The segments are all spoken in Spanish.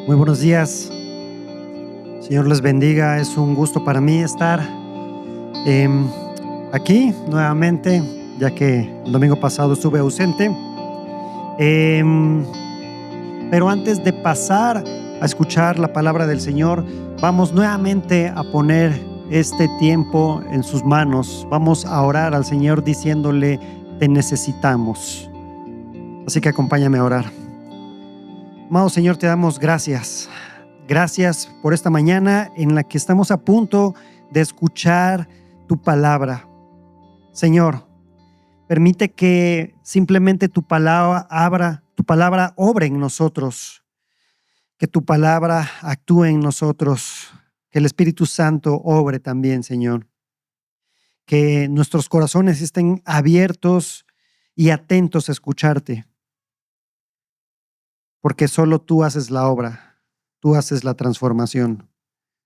Muy buenos días. Señor les bendiga. Es un gusto para mí estar em, aquí nuevamente, ya que el domingo pasado estuve ausente. Em, pero antes de pasar a escuchar la palabra del Señor, vamos nuevamente a poner este tiempo en sus manos. Vamos a orar al Señor diciéndole: te necesitamos. Así que acompáñame a orar. Amado Señor, te damos gracias. Gracias por esta mañana en la que estamos a punto de escuchar tu palabra. Señor, permite que simplemente tu palabra obre en nosotros, que tu palabra actúe en nosotros, que el Espíritu Santo obre también, Señor. Que nuestros corazones estén abiertos y atentos a escucharte, porque solo tú haces la obra, tú haces la transformación.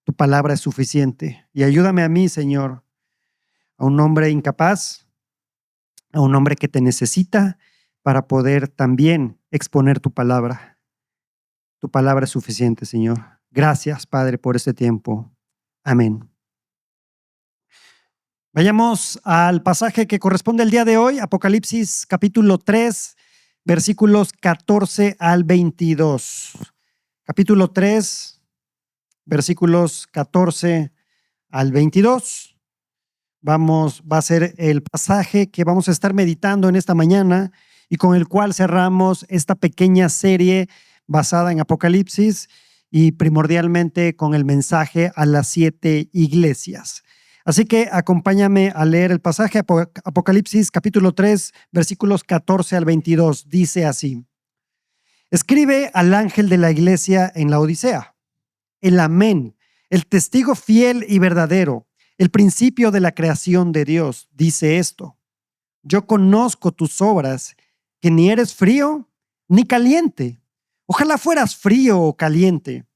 Tu palabra es suficiente. Y ayúdame a mí, Señor, a un hombre incapaz, a un hombre que te necesita para poder también exponer tu palabra. Tu palabra es suficiente, Señor. Gracias, Padre, por este tiempo. Amén. Vayamos al pasaje que corresponde al día de hoy, Apocalipsis capítulo 3, versículos 14 al 22. Capítulo 3, versículos 14 al 22. Va a ser el pasaje que vamos a estar meditando en esta mañana y con el cual cerramos esta pequeña serie basada en Apocalipsis y primordialmente con el mensaje a las 7 iglesias. Así que acompáñame a leer el pasaje, Apocalipsis capítulo 3, versículos 14 al 22. Dice así: escribe al ángel de la iglesia en la Odisea, el Amén, el testigo fiel y verdadero, el principio de la creación de Dios, dice esto: yo conozco tus obras, que ni eres frío ni caliente. Ojalá fueras frío o caliente.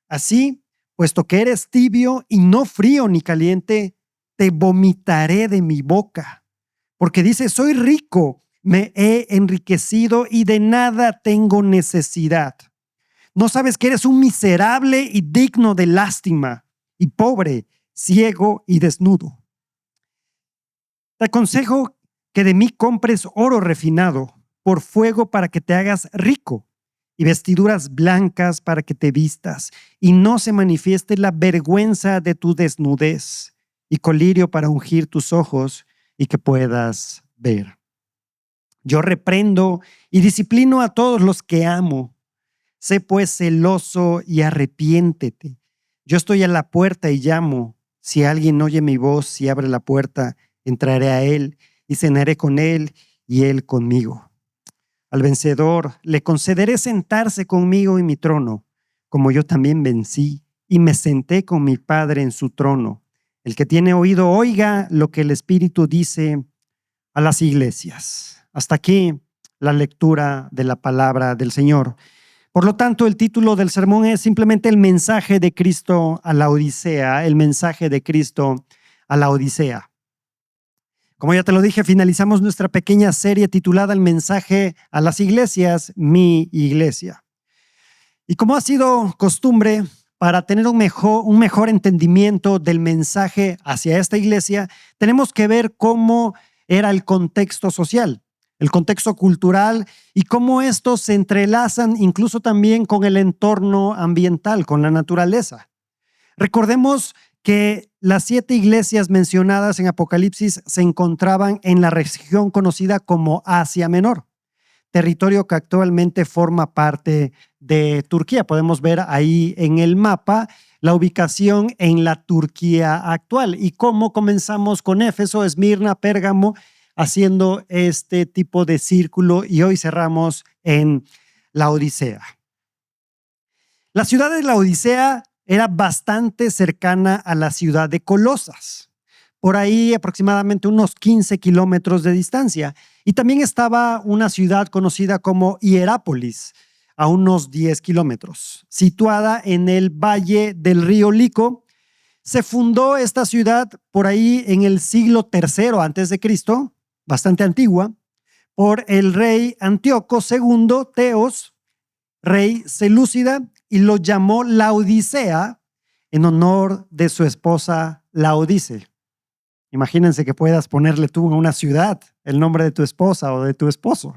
Así, puesto que eres tibio y no frío ni caliente, te vomitaré de mi boca. Porque dices: soy rico, me he enriquecido y de nada tengo necesidad. No sabes que eres un miserable y digno de lástima, y pobre, ciego y desnudo. Te aconsejo que de mí compres oro refinado por fuego para que te hagas rico, y vestiduras blancas para que te vistas, y no se manifieste la vergüenza de tu desnudez, y colirio para ungir tus ojos y que puedas ver. Yo reprendo y disciplino a todos los que amo. Sé pues celoso y arrepiéntete. Yo estoy a la puerta y llamo. Si alguien oye mi voz y abre la puerta, entraré a él y cenaré con él y él conmigo. Al vencedor le concederé sentarse conmigo en mi trono, como yo también vencí y me senté con mi Padre en su trono. El que tiene oído, oiga lo que el Espíritu dice a las iglesias. Hasta aquí la lectura de la palabra del Señor. Por lo tanto, el título del sermón es simplemente el mensaje de Cristo a la Odisea, el mensaje de Cristo a la Odisea. Como ya te lo dije, finalizamos nuestra pequeña serie titulada El mensaje a las iglesias, mi iglesia. Y como ha sido costumbre, para tener un mejor entendimiento del mensaje hacia esta iglesia, tenemos que ver cómo era el contexto social, el contexto cultural y cómo estos se entrelazan incluso también con el entorno ambiental, con la naturaleza. Recordemos que las 7 iglesias mencionadas en Apocalipsis se encontraban en la región conocida como Asia Menor, territorio que actualmente forma parte de Turquía. Podemos ver ahí en el mapa la ubicación en la Turquía actual y cómo comenzamos con Éfeso, Esmirna, Pérgamo, haciendo este tipo de círculo y hoy cerramos en la Odisea. La ciudad de la Odisea era bastante cercana a la ciudad de Colosas, por ahí aproximadamente unos 15 kilómetros de distancia. Y también estaba una ciudad conocida como Hierápolis, a unos 10 kilómetros, situada en el valle del río Lico. Se fundó esta ciudad por ahí en el siglo III antes de Cristo, bastante antigua, por el rey Antíoco II Teos, rey selúcida, y lo llamó Laodicea en honor de su esposa Laodice. Imagínense que puedas ponerle tú a una ciudad el nombre de tu esposa o de tu esposo.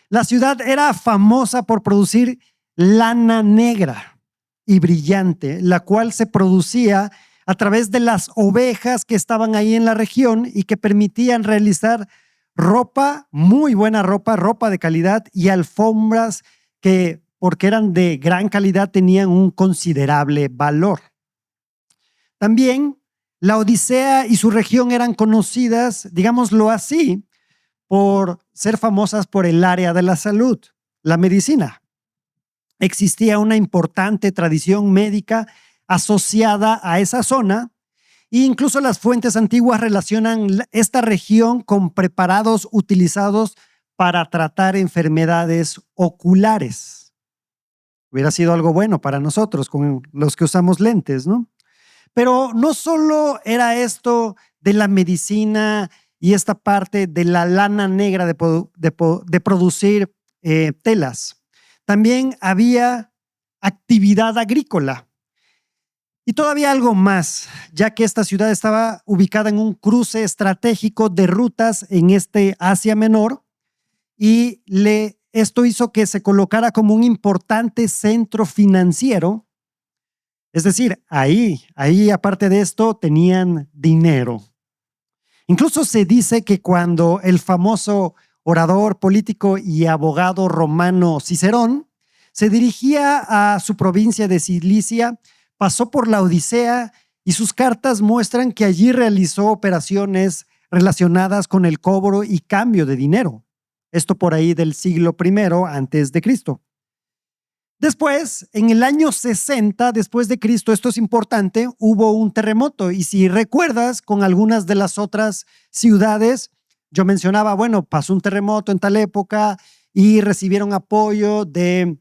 La ciudad era famosa por producir lana negra y brillante, la cual se producía a través de las ovejas que estaban ahí en la región y que permitían realizar ropa, muy buena ropa, ropa de calidad y alfombras que, porque eran de gran calidad, tenían un considerable valor. También la Odisea y su región eran conocidas, digámoslo así, por ser famosas por el área de la salud, la medicina. Existía una importante tradición médica asociada a esa zona e incluso las fuentes antiguas relacionan esta región con preparados utilizados para tratar enfermedades oculares. Hubiera sido algo bueno para nosotros, con los que usamos lentes, ¿no? Pero no solo era esto de la medicina y esta parte de la lana negra de producir telas. También había actividad agrícola. Y todavía algo más, ya que esta ciudad estaba ubicada en un cruce estratégico de rutas en este Asia Menor y esto hizo que se colocara como un importante centro financiero. Es decir, ahí aparte de esto tenían dinero. Incluso se dice que cuando el famoso orador político y abogado romano Cicerón se dirigía a su provincia de Cilicia, pasó por la Odisea y sus cartas muestran que allí realizó operaciones relacionadas con el cobro y cambio de dinero. Esto por ahí del siglo I antes de Cristo. Después, en el año 60 después de Cristo, esto es importante, hubo un terremoto. Y si recuerdas, con algunas de las otras ciudades, yo mencionaba, bueno, pasó un terremoto en tal época y recibieron apoyo de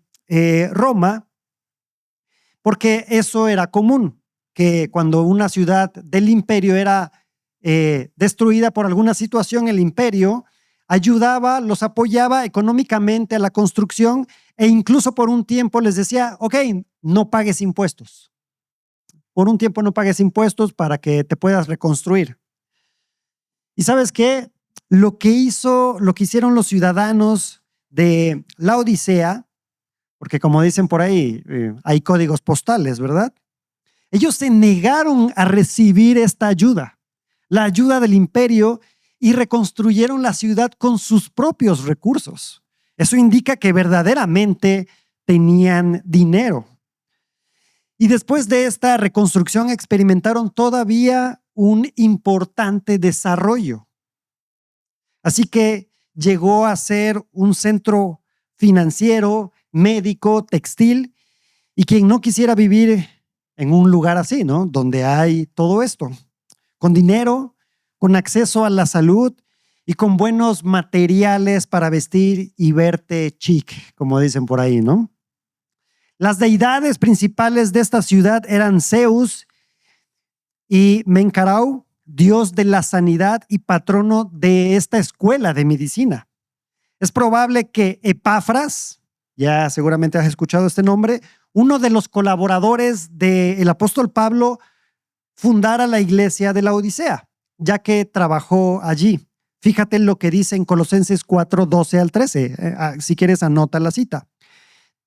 Roma, porque eso era común, que cuando una ciudad del imperio era destruida por alguna situación, el imperio ayudaba, los apoyaba económicamente a la construcción e incluso por un tiempo les decía, ok, no pagues impuestos. Por un tiempo no pagues impuestos para que te puedas reconstruir. ¿Y sabes qué? Lo que hicieron los ciudadanos de la Odisea, porque como dicen por ahí, hay códigos postales, ¿verdad? Ellos se negaron a recibir esta ayuda, la ayuda del imperio, y reconstruyeron la ciudad con sus propios recursos. Eso indica que verdaderamente tenían dinero. Y después de esta reconstrucción experimentaron todavía un importante desarrollo. Así que llegó a ser un centro financiero, médico, textil, y quien no quisiera vivir en un lugar así, ¿no? Donde hay todo esto, con dinero, con acceso a la salud y con buenos materiales para vestir y verte chic, como dicen por ahí, ¿no? Las deidades principales de esta ciudad eran Zeus y Menkarau, dios de la sanidad y patrono de esta escuela de medicina. Es probable que Epafras, ya seguramente has escuchado este nombre, uno de los colaboradores del apóstol Pablo, fundara la iglesia de la Odisea, ya que trabajó allí. Fíjate lo que dice en Colosenses 4, 12 al 13. Si quieres, anota la cita.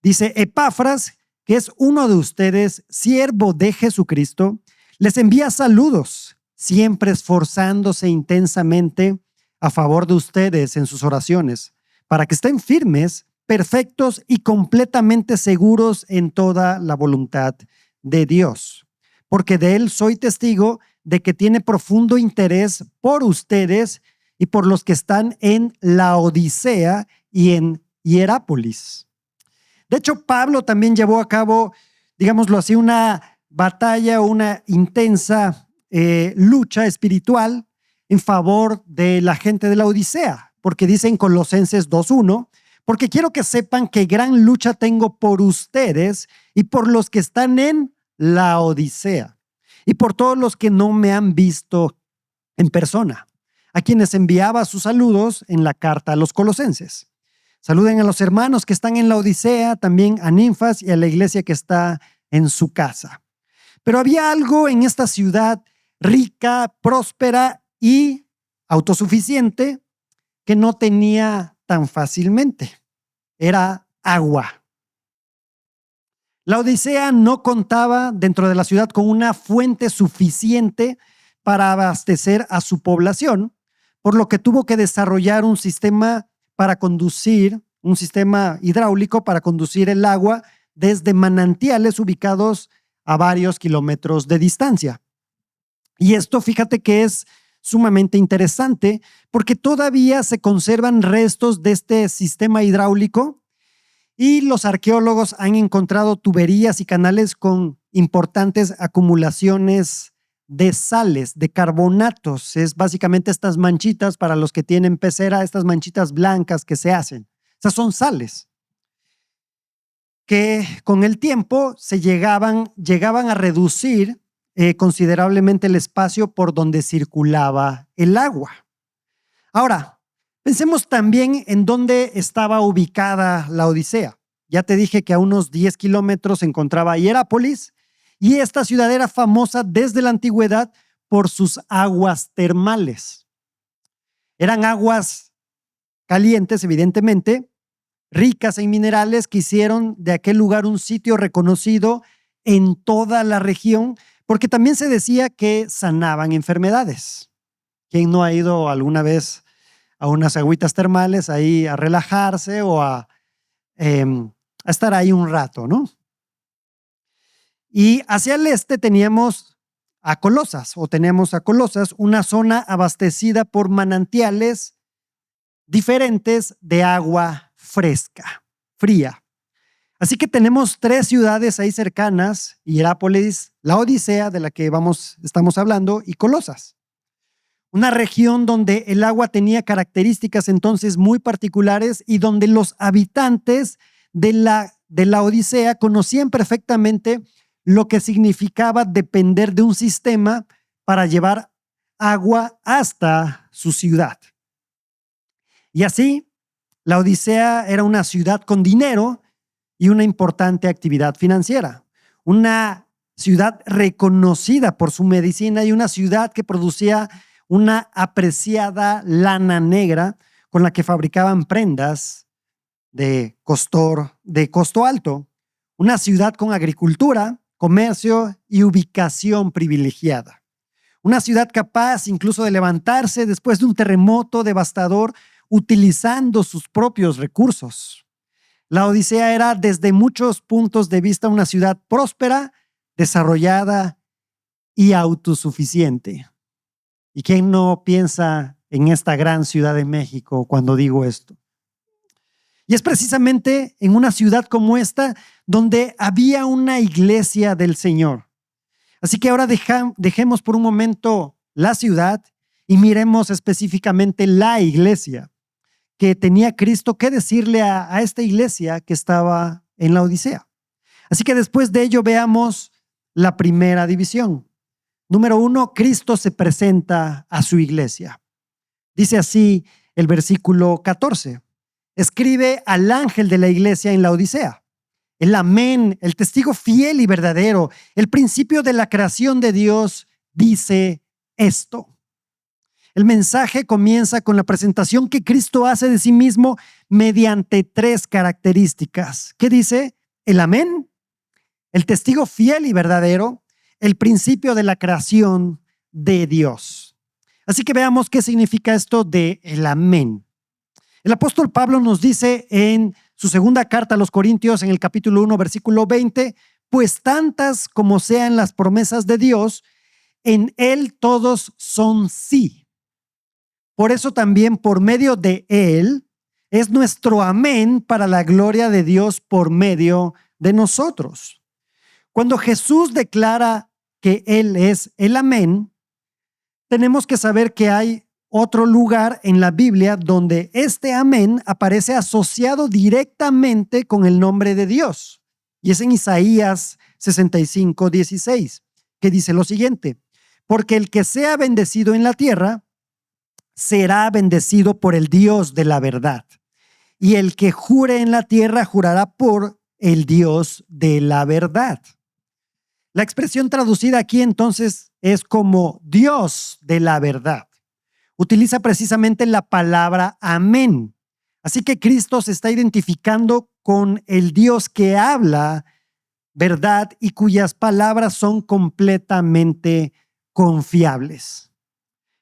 Dice, Epafras, que es uno de ustedes, siervo de Jesucristo, les envía saludos, siempre esforzándose intensamente a favor de ustedes en sus oraciones, para que estén firmes, perfectos y completamente seguros en toda la voluntad de Dios. Porque de él soy testigo de que tiene profundo interés por ustedes y por los que están en la Odisea y en Hierápolis. De hecho, Pablo también llevó a cabo, digámoslo así, una batalla, una intensa lucha espiritual en favor de la gente de la Odisea, porque dice en Colosenses 2:1, porque quiero que sepan que gran lucha tengo por ustedes y por los que están en la Odisea y por todos los que no me han visto en persona, a quienes enviaba sus saludos en la carta a los colosenses. Saluden a los hermanos que están en la Odisea, también a Ninfas y a la iglesia que está en su casa. Pero había algo en esta ciudad rica, próspera y autosuficiente que no tenía tan fácilmente. Era agua. La Odisea no contaba dentro de la ciudad con una fuente suficiente para abastecer a su población, por lo que tuvo que desarrollar un sistema hidráulico para conducir el agua desde manantiales ubicados a varios kilómetros de distancia. Y esto, fíjate que es sumamente interesante porque todavía se conservan restos de este sistema hidráulico y los arqueólogos han encontrado tuberías y canales con importantes acumulaciones de sales, de carbonatos. Es básicamente estas manchitas, para los que tienen pecera, estas manchitas blancas que se hacen. Esas son sales que con el tiempo llegaban a reducir considerablemente el espacio por donde circulaba el agua. Ahora, pensemos también en dónde estaba ubicada la Odisea. Ya te dije que a unos 10 kilómetros se encontraba Hierápolis, y esta ciudad era famosa desde la antigüedad por sus aguas termales. Eran aguas calientes, evidentemente, ricas en minerales, que hicieron de aquel lugar un sitio reconocido en toda la región, porque también se decía que sanaban enfermedades. ¿Quién no ha ido alguna vez a unas agüitas termales ahí a relajarse o a estar ahí un rato, ¿no? Y hacia el este teníamos a Colosas, una zona abastecida por manantiales diferentes de agua fresca, fría. Así que tenemos 3 ciudades ahí cercanas: Hierápolis, la Odisea, de la que estamos hablando, y Colosas. Una región donde el agua tenía características entonces muy particulares y donde los habitantes de la Odisea conocían perfectamente lo que significaba depender de un sistema para llevar agua hasta su ciudad. Y así, la Odisea era una ciudad con dinero y una importante actividad financiera. Una ciudad reconocida por su medicina y una ciudad que producía una apreciada lana negra con la que fabricaban prendas de costo alto. Una ciudad con agricultura, comercio y ubicación privilegiada. Una ciudad capaz incluso de levantarse después de un terremoto devastador utilizando sus propios recursos. La Odisea era desde muchos puntos de vista una ciudad próspera, desarrollada y autosuficiente. ¿Y quién no piensa en esta gran ciudad de México cuando digo esto? Y es precisamente en una ciudad como esta donde había una iglesia del Señor. Así que ahora dejemos por un momento la ciudad y miremos específicamente la iglesia que tenía Cristo que decirle a esta iglesia que estaba en la Odisea. Así que después de ello veamos la primera división. Número 1, Cristo se presenta a su iglesia. Dice así el versículo 14. Escribe al ángel de la iglesia en la Odisea: el Amén, el testigo fiel y verdadero, el principio de la creación de Dios, dice esto. El mensaje comienza con la presentación que Cristo hace de sí mismo mediante 3 características. ¿Qué dice? El Amén, el testigo fiel y verdadero, el principio de la creación de Dios. Así que veamos qué significa esto de el Amén. El apóstol Pablo nos dice en su segunda carta a los Corintios, en el capítulo 1, versículo 20, pues tantas como sean las promesas de Dios, en Él todos son sí. Por eso también por medio de Él es nuestro amén para la gloria de Dios por medio de nosotros. Cuando Jesús declara que Él es el amén, tenemos que saber que hay otro lugar en la Biblia donde este amén aparece asociado directamente con el nombre de Dios. Y es en Isaías 65:16, que dice lo siguiente: porque el que sea bendecido en la tierra será bendecido por el Dios de la verdad. y el que jure en la tierra jurará por el Dios de la verdad. La expresión traducida aquí entonces es como Dios de la verdad. Utiliza precisamente la palabra amén. Así que Cristo se está identificando con el Dios que habla verdad y cuyas palabras son completamente confiables.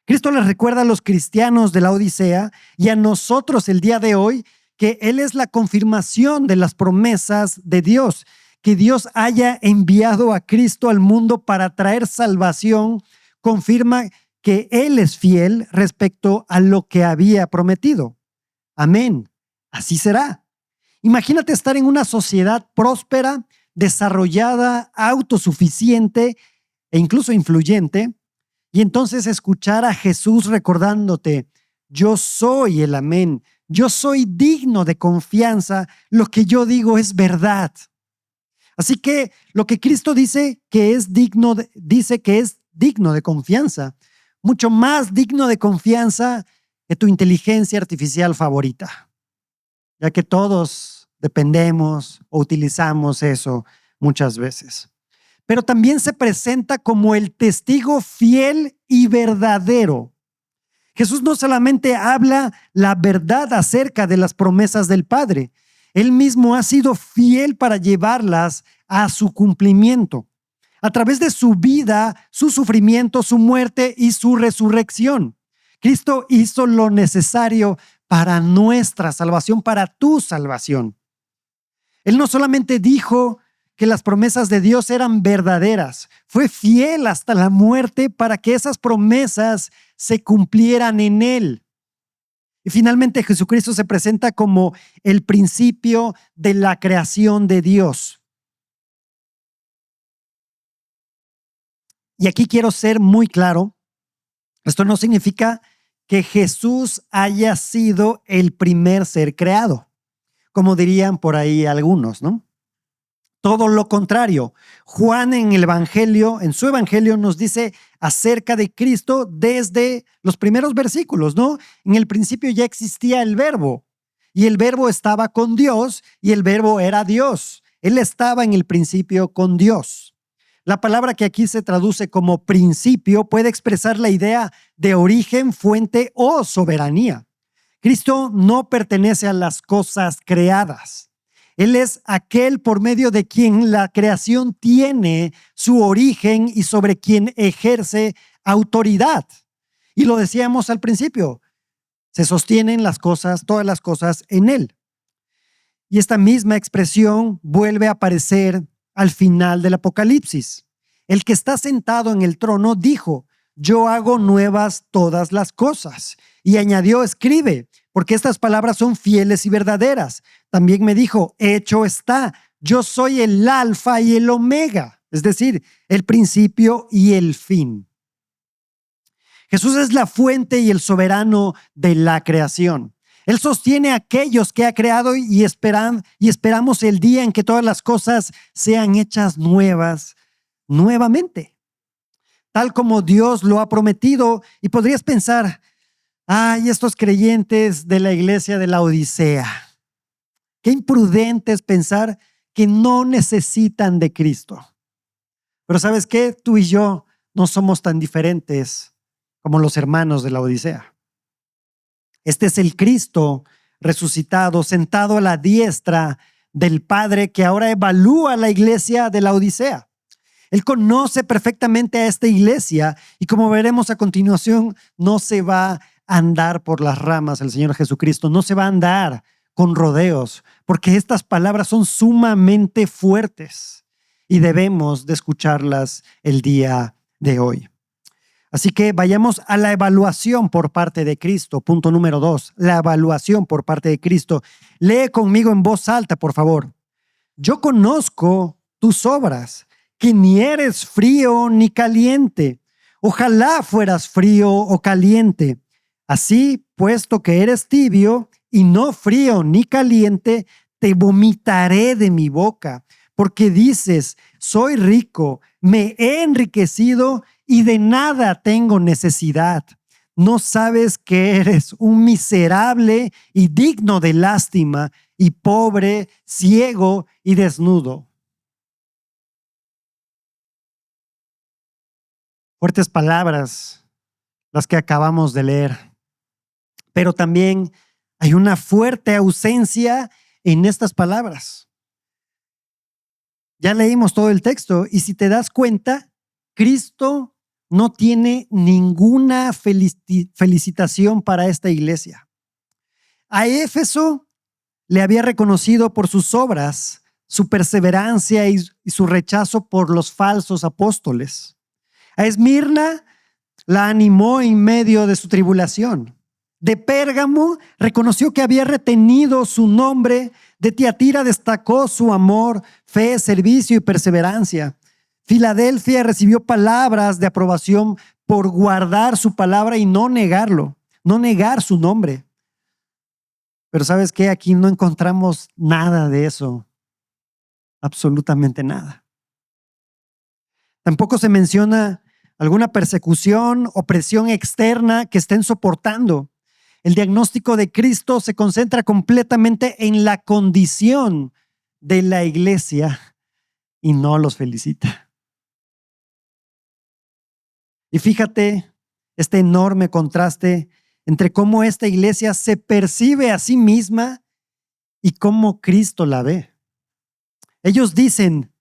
Cristo les recuerda a los cristianos de la Odisea y a nosotros el día de hoy que Él es la confirmación de las promesas de Dios, que Dios haya enviado a Cristo al mundo para traer salvación, confirma que Él es fiel respecto a lo que había prometido. Amén. Así será. Imagínate estar en una sociedad próspera, desarrollada, autosuficiente e incluso influyente, y entonces escuchar a Jesús recordándote, yo soy el amén, yo soy digno de confianza, lo que yo digo es verdad. Así que lo que Cristo dice que es digno de confianza, mucho más digno de confianza que tu inteligencia artificial favorita, ya que todos dependemos o utilizamos eso muchas veces. Pero también se presenta como el testigo fiel y verdadero. Jesús no solamente habla la verdad acerca de las promesas del Padre, Él mismo ha sido fiel para llevarlas a su cumplimiento, a través de su vida, su sufrimiento, su muerte y su resurrección. Cristo hizo lo necesario para nuestra salvación, para tu salvación. Él no solamente dijo que las promesas de Dios eran verdaderas, fue fiel hasta la muerte para que esas promesas se cumplieran en Él. Y finalmente Jesucristo se presenta como el principio de la creación de Dios. Y aquí quiero ser muy claro, esto no significa que Jesús haya sido el primer ser creado, como dirían por ahí algunos, ¿no? Todo lo contrario. Juan en su evangelio nos dice acerca de Cristo desde los primeros versículos, ¿no? En el principio ya existía el verbo y el verbo estaba con Dios y el verbo era Dios. Él estaba en el principio con Dios. La palabra que aquí se traduce como principio puede expresar la idea de origen, fuente o soberanía. Cristo no pertenece a las cosas creadas. Él es aquel por medio de quien la creación tiene su origen y sobre quien ejerce autoridad. Y lo decíamos al principio, se sostienen las cosas, todas las cosas en Él. Y esta misma expresión vuelve a aparecer al final del Apocalipsis. El que está sentado en el trono dijo, yo hago nuevas todas las cosas. Y añadió, escribe, porque estas palabras son fieles y verdaderas. También me dijo, hecho está, yo soy el alfa y el omega, es decir, el principio y el fin. Jesús es la fuente y el soberano de la creación. Él sostiene a aquellos que ha creado y esperamos el día en que todas las cosas sean hechas nuevas nuevamente, tal como Dios lo ha prometido. Y podrías pensar, ay, estos creyentes de la iglesia de la Odisea, qué imprudente es pensar que no necesitan de Cristo. Pero ¿sabes qué? Tú y yo no somos tan diferentes como los hermanos de la Odisea. Este es el Cristo resucitado, sentado a la diestra del Padre, que ahora evalúa la iglesia de la Odisea. Él conoce perfectamente a esta iglesia y, como veremos a continuación, no se va a andar por las ramas el Señor Jesucristo, no se va a andar con rodeos, porque estas palabras son sumamente fuertes y debemos de escucharlas el día de hoy. Así que vayamos a la evaluación por parte de Cristo. Punto número 2, la evaluación por parte de Cristo. Lee conmigo en voz alta, por favor. Yo conozco tus obras, que ni eres frío ni caliente. Ojalá fueras frío o caliente. Así, puesto que eres tibio y no frío ni caliente, te vomitaré de mi boca, porque dices, soy rico, me he enriquecido y de nada tengo necesidad. ¿No sabes que eres un miserable y digno de lástima y pobre, ciego y desnudo? Fuertes palabras las que acabamos de leer, pero también hay una fuerte ausencia en estas palabras. Ya leímos todo el texto y si te das cuenta, Cristo no tiene ninguna felicitación para esta iglesia. A Éfeso le había reconocido por sus obras, su perseverancia y su rechazo por los falsos apóstoles. A Esmirna la animó en medio de su tribulación. De Pérgamo reconoció que había retenido su nombre. De Tiatira destacó su amor, fe, servicio y perseverancia. Filadelfia recibió palabras de aprobación por guardar su palabra y no negarlo, no negar su nombre. Pero ¿sabes qué? Aquí no encontramos nada de eso, absolutamente nada. Tampoco se menciona alguna persecución o presión externa que estén soportando. El diagnóstico de Cristo se concentra completamente en la condición de la iglesia y no los felicita. Y fíjate este enorme contraste entre cómo esta iglesia se percibe a sí misma y cómo Cristo la ve. Ellos dicen: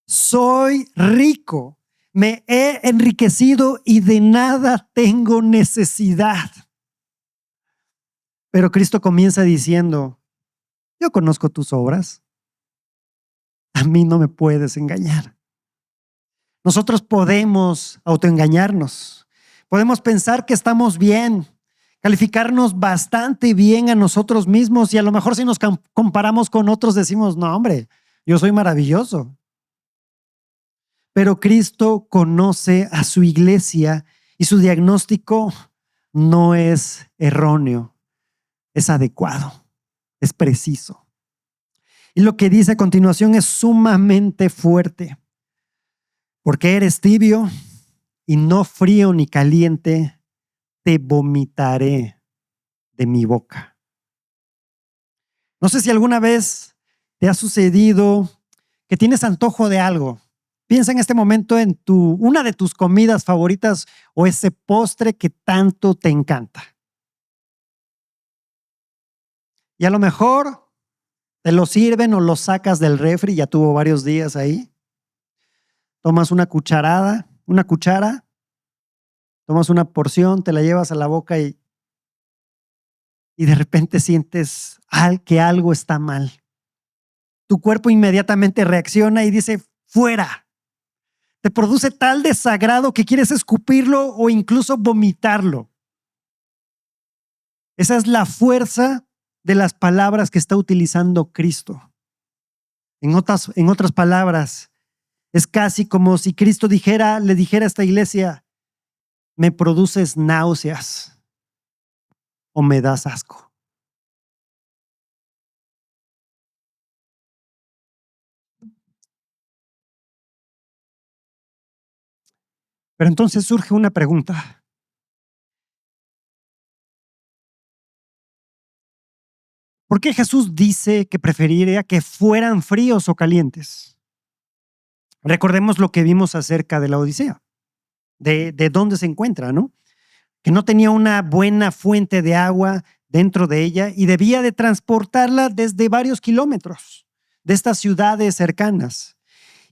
soy rico, me he enriquecido y de nada tengo necesidad. Pero Cristo comienza diciendo: yo conozco tus obras, a mí no me puedes engañar. Nosotros podemos autoengañarnos, podemos pensar que estamos bien, calificarnos bastante bien a nosotros mismos y a lo mejor si nos comparamos con otros decimos: no, hombre, yo soy maravilloso. Pero Cristo conoce a su iglesia y su diagnóstico no es erróneo, es adecuado, es preciso. Y lo que dice a continuación es sumamente fuerte. Porque eres tibio y no frío ni caliente, te vomitaré de mi boca. No sé si alguna vez te ha sucedido que tienes antojo de algo. Piensa en este momento en una de tus comidas favoritas o ese postre que tanto te encanta. Y a lo mejor te lo sirven o lo sacas del refri, ya tuvo varios días ahí. Tomas una cuchara, tomas una porción, te la llevas a la boca y de repente sientes que algo está mal. Tu cuerpo inmediatamente reacciona y dice: fuera. Te produce tal desagrado que quieres escupirlo o incluso vomitarlo. Esa es la fuerza de las palabras que está utilizando Cristo. En otras palabras, es casi como si Cristo le dijera a esta iglesia: me produces náuseas o me das asco. Pero entonces surge una pregunta. ¿Por qué Jesús dice que preferiría que fueran fríos o calientes? Recordemos lo que vimos acerca de la Odisea, de dónde se encuentra, ¿no? Que no tenía una buena fuente de agua dentro de ella y debía de transportarla desde varios kilómetros de estas ciudades cercanas.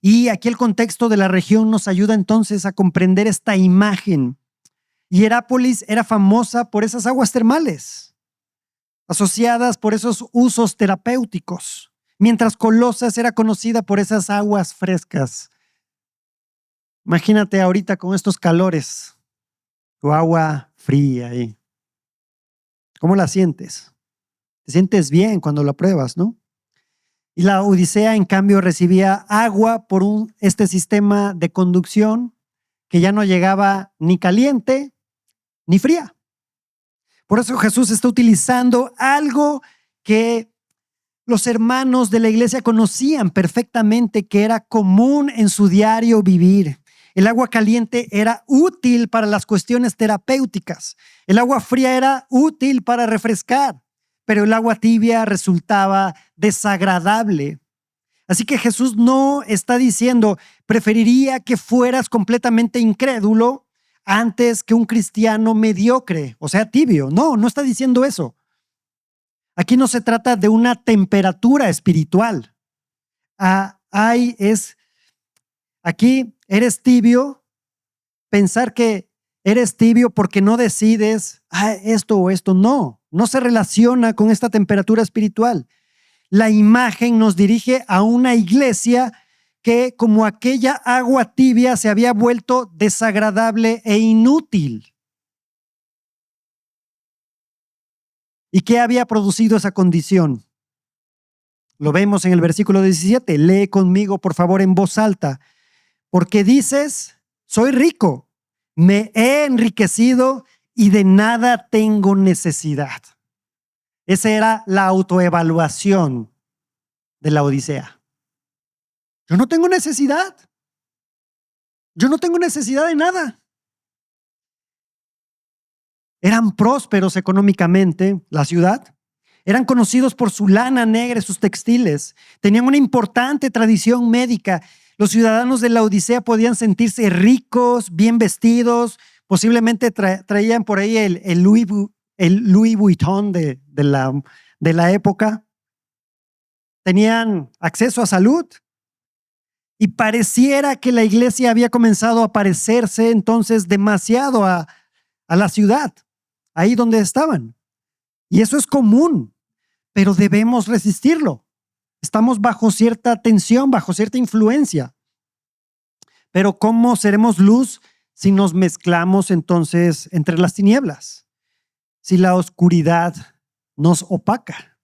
Y aquí el contexto de la región nos ayuda entonces a comprender esta imagen. Hierápolis era famosa por esas aguas termales, asociadas por esos usos terapéuticos, mientras Colosas era conocida por esas aguas frescas. Imagínate ahorita con estos calores, tu agua fría ahí. ¿Cómo la sientes? Te sientes bien cuando la pruebas, ¿no? Y la Odisea, en cambio, recibía agua por este sistema de conducción que ya no llegaba ni caliente ni fría. Por eso Jesús está utilizando algo que los hermanos de la iglesia conocían perfectamente, que era común en su diario vivir. El agua caliente era útil para las cuestiones terapéuticas. El agua fría era útil para refrescar, pero el agua tibia resultaba desagradable. Así que Jesús no está diciendo, preferiría que fueras completamente incrédulo antes que un cristiano mediocre, o sea, tibio. No, no está diciendo eso. Aquí no se trata de una temperatura espiritual. Aquí eres tibio, pensar que eres tibio porque no decides esto o esto. No, no se relaciona con esta temperatura espiritual. La imagen nos dirige a una iglesia que, como aquella agua tibia, se había vuelto desagradable e inútil. ¿Y qué había producido esa condición? Lo vemos en el versículo 17. Lee conmigo, por favor, en voz alta. Porque dices, soy rico, me he enriquecido y de nada tengo necesidad. Esa era la autoevaluación de la Odisea. Yo no tengo necesidad. Yo no tengo necesidad de nada. Eran prósperos económicamente, la ciudad. Eran conocidos por su lana negra y sus textiles. Tenían una importante tradición médica. Los ciudadanos de la Odisea podían sentirse ricos, bien vestidos. Posiblemente traían por ahí el Louis Vuitton de la época. Tenían acceso a salud. Y pareciera que la iglesia había comenzado a parecerse entonces demasiado a la ciudad, ahí donde estaban. Y eso es común, pero debemos resistirlo. Estamos bajo cierta tensión, bajo cierta influencia. Pero ¿cómo seremos luz si nos mezclamos entonces entre las tinieblas? Si la oscuridad nos opaca.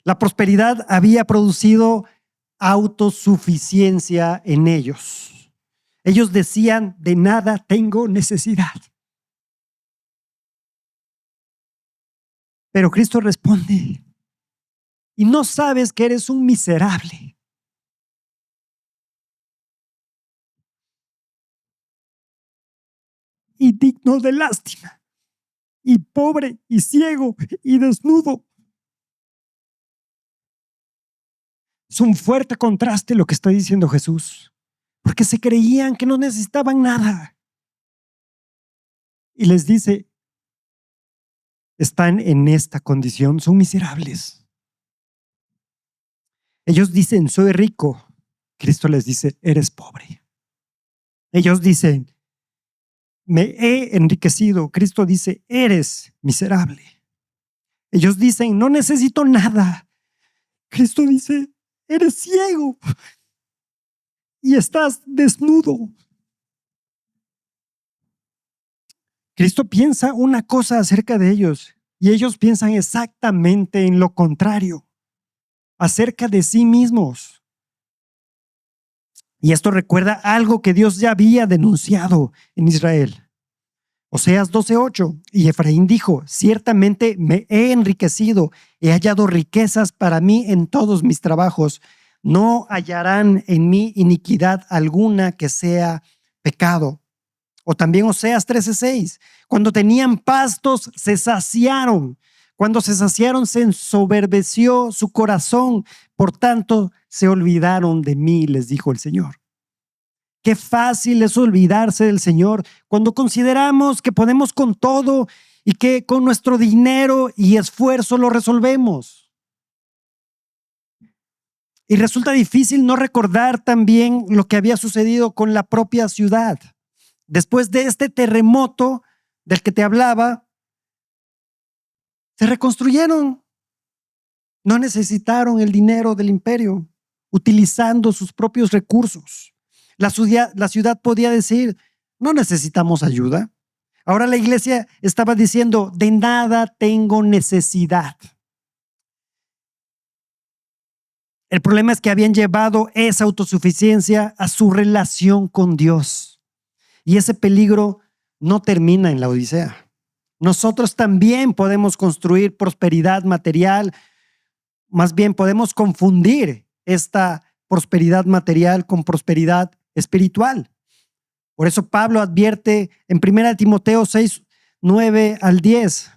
La prosperidad había producido autosuficiencia en ellos. Ellos decían, de nada tengo necesidad. Pero Cristo responde, y no sabes que eres un miserable. Y digno de lástima, y pobre, y ciego, y desnudo. Es un fuerte contraste lo que está diciendo Jesús, porque se creían que no necesitaban nada. Y les dice, están en esta condición, son miserables. Ellos dicen, soy rico. Cristo les dice, eres pobre. Ellos dicen, me he enriquecido. Cristo dice, eres miserable. Ellos dicen, no necesito nada. Cristo dice, eres ciego y estás desnudo. Cristo piensa una cosa acerca de ellos y ellos piensan exactamente en lo contrario, acerca de sí mismos. Y esto recuerda algo que Dios ya había denunciado en Israel. Oseas 12:8, y Efraín dijo, ciertamente me he enriquecido, he hallado riquezas para mí en todos mis trabajos. No hallarán en mí iniquidad alguna que sea pecado. O también Oseas 13:6, cuando tenían pastos se saciaron. Cuando se saciaron se ensoberbeció su corazón. Por tanto, se olvidaron de mí, les dijo el Señor. Qué fácil es olvidarse del Señor cuando consideramos que podemos con todo y que con nuestro dinero y esfuerzo lo resolvemos. Y resulta difícil no recordar también lo que había sucedido con la propia ciudad. Después de este terremoto del que te hablaba, se reconstruyeron. No necesitaron el dinero del imperio, utilizando sus propios recursos. La ciudad podía decir, no necesitamos ayuda. Ahora la iglesia estaba diciendo, de nada tengo necesidad. El problema es que habían llevado esa autosuficiencia a su relación con Dios. Y ese peligro no termina en la Odisea. Nosotros también podemos construir prosperidad material. Más bien podemos confundir esta prosperidad material con prosperidad espiritual. Por eso Pablo advierte en 1 Timoteo 6, 9 al 10.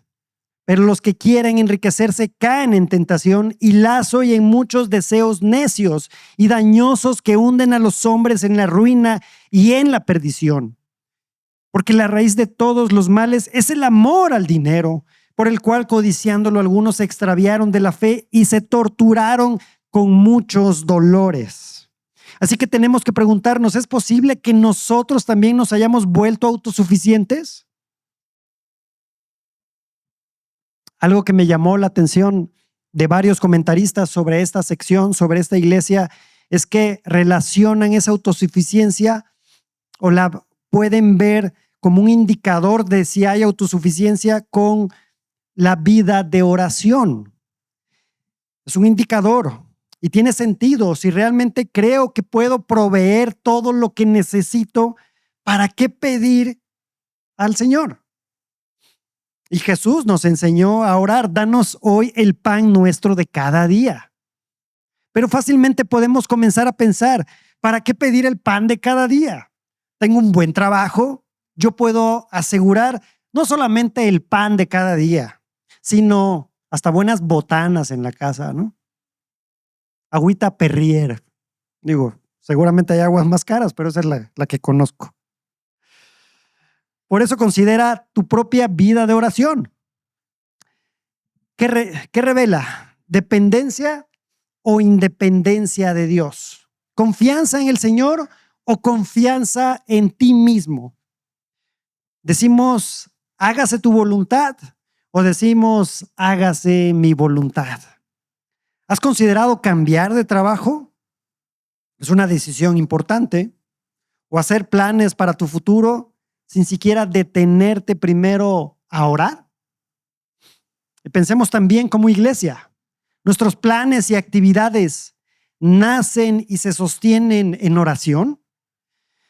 Pero los que quieren enriquecerse caen en tentación y lazo y en muchos deseos necios y dañosos que hunden a los hombres en la ruina y en la perdición. Porque la raíz de todos los males es el amor al dinero, por el cual codiciándolo algunos se extraviaron de la fe y se torturaron con muchos dolores. Así que tenemos que preguntarnos, ¿es posible que nosotros también nos hayamos vuelto autosuficientes? Algo que me llamó la atención de varios comentaristas sobre esta sección, sobre esta iglesia, es que relacionan esa autosuficiencia o la pueden ver como un indicador de si hay autosuficiencia con la vida de oración. Es un indicador y tiene sentido. Si realmente creo que puedo proveer todo lo que necesito, ¿para qué pedir al Señor? Y Jesús nos enseñó a orar, danos hoy el pan nuestro de cada día. Pero fácilmente podemos comenzar a pensar, ¿para qué pedir el pan de cada día? Tengo un buen trabajo, yo puedo asegurar no solamente el pan de cada día, sino hasta buenas botanas en la casa, ¿no? Agüita Perrier. Digo, seguramente hay aguas más caras, pero esa es la que conozco. Por eso considera tu propia vida de oración. ¿Qué revela? ¿Dependencia o independencia de Dios? ¿Confianza en el Señor o confianza en ti mismo? ¿Decimos, hágase tu voluntad o decimos, hágase mi voluntad? ¿Has considerado cambiar de trabajo? Es una decisión importante. ¿O hacer planes para tu futuro sin siquiera detenerte primero a orar? Y pensemos también como iglesia. ¿Nuestros planes y actividades nacen y se sostienen en oración?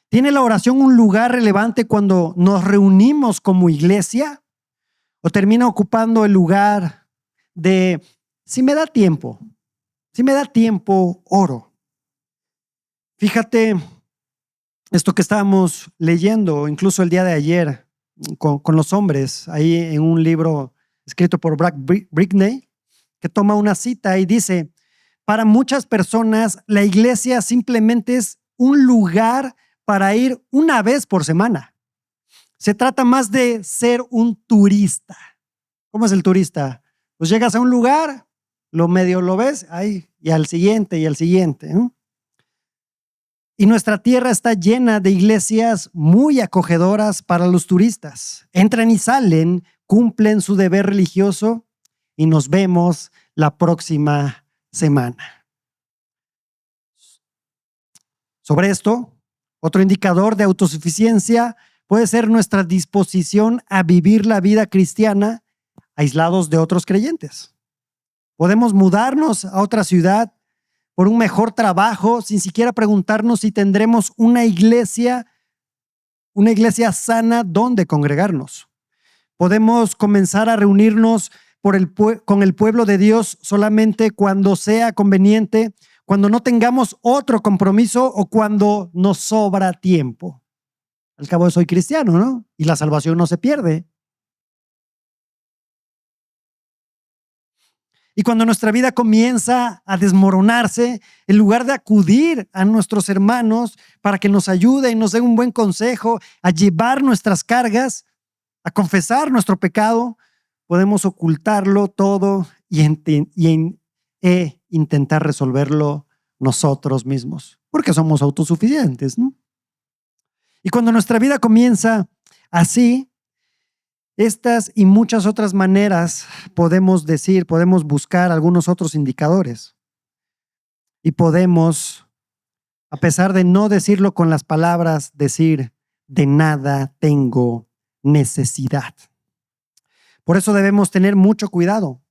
¿Tiene la oración un lugar relevante cuando nos reunimos como iglesia? ¿O termina ocupando el lugar de, si me da tiempo, oro? Fíjate esto que estábamos leyendo, incluso el día de ayer, con los hombres, ahí en un libro escrito por Brad Brickney, que toma una cita y dice, para muchas personas la iglesia simplemente es un lugar para ir una vez por semana. Se trata más de ser un turista. ¿Cómo es el turista? Pues llegas a un lugar, lo ves, ahí, y al siguiente, ¿no? Y nuestra tierra está llena de iglesias muy acogedoras para los turistas. Entran y salen, cumplen su deber religioso y nos vemos la próxima semana. Sobre esto, otro indicador de autosuficiencia puede ser nuestra disposición a vivir la vida cristiana aislados de otros creyentes. Podemos mudarnos a otra ciudad por un mejor trabajo, sin siquiera preguntarnos si tendremos una iglesia sana donde congregarnos. Podemos comenzar a reunirnos con el pueblo de Dios solamente cuando sea conveniente, cuando no tengamos otro compromiso o cuando nos sobra tiempo. Al cabo soy cristiano, ¿no? Y la salvación no se pierde. Y cuando nuestra vida comienza a desmoronarse, en lugar de acudir a nuestros hermanos para que nos ayuden, nos den un buen consejo, a llevar nuestras cargas, a confesar nuestro pecado, podemos ocultarlo todo y intentar resolverlo nosotros mismos, porque somos autosuficientes, ¿no? Y cuando nuestra vida comienza así, estas y muchas otras maneras podemos buscar algunos otros indicadores. Y podemos, a pesar de no decirlo con las palabras, decir, de nada tengo necesidad. Por eso debemos tener mucho cuidado.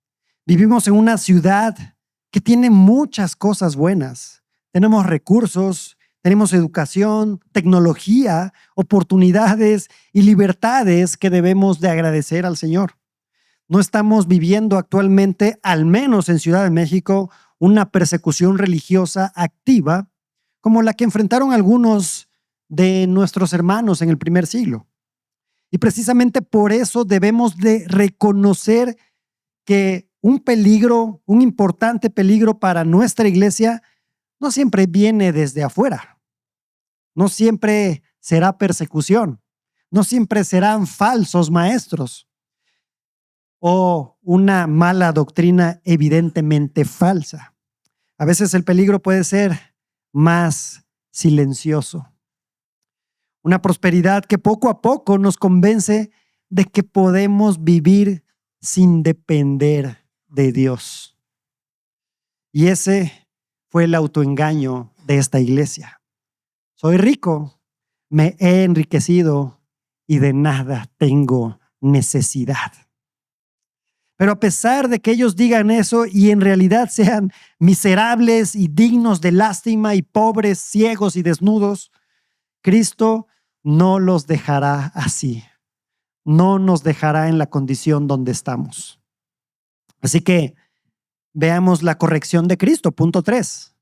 Vivimos en una ciudad que tiene muchas cosas buenas. Tenemos recursos, tenemos educación, tecnología, oportunidades y libertades que debemos de agradecer al Señor. No estamos viviendo actualmente, al menos en Ciudad de México, una persecución religiosa activa como la que enfrentaron algunos de nuestros hermanos en el primer siglo. Y precisamente por eso debemos de reconocer que un peligro, un importante peligro para nuestra iglesia, no siempre viene desde afuera. No siempre será persecución. No siempre serán falsos maestros o una mala doctrina evidentemente falsa. A veces el peligro puede ser más silencioso. Una prosperidad que poco a poco nos convence de que podemos vivir sin depender de Dios. Y ese fue el autoengaño de esta iglesia. Soy rico, me he enriquecido y de nada tengo necesidad. Pero a pesar de que ellos digan eso y en realidad sean miserables y dignos de lástima y pobres, ciegos y desnudos, Cristo no los dejará así. No nos dejará en la condición donde estamos. Así que veamos la corrección de Cristo. Punto 3.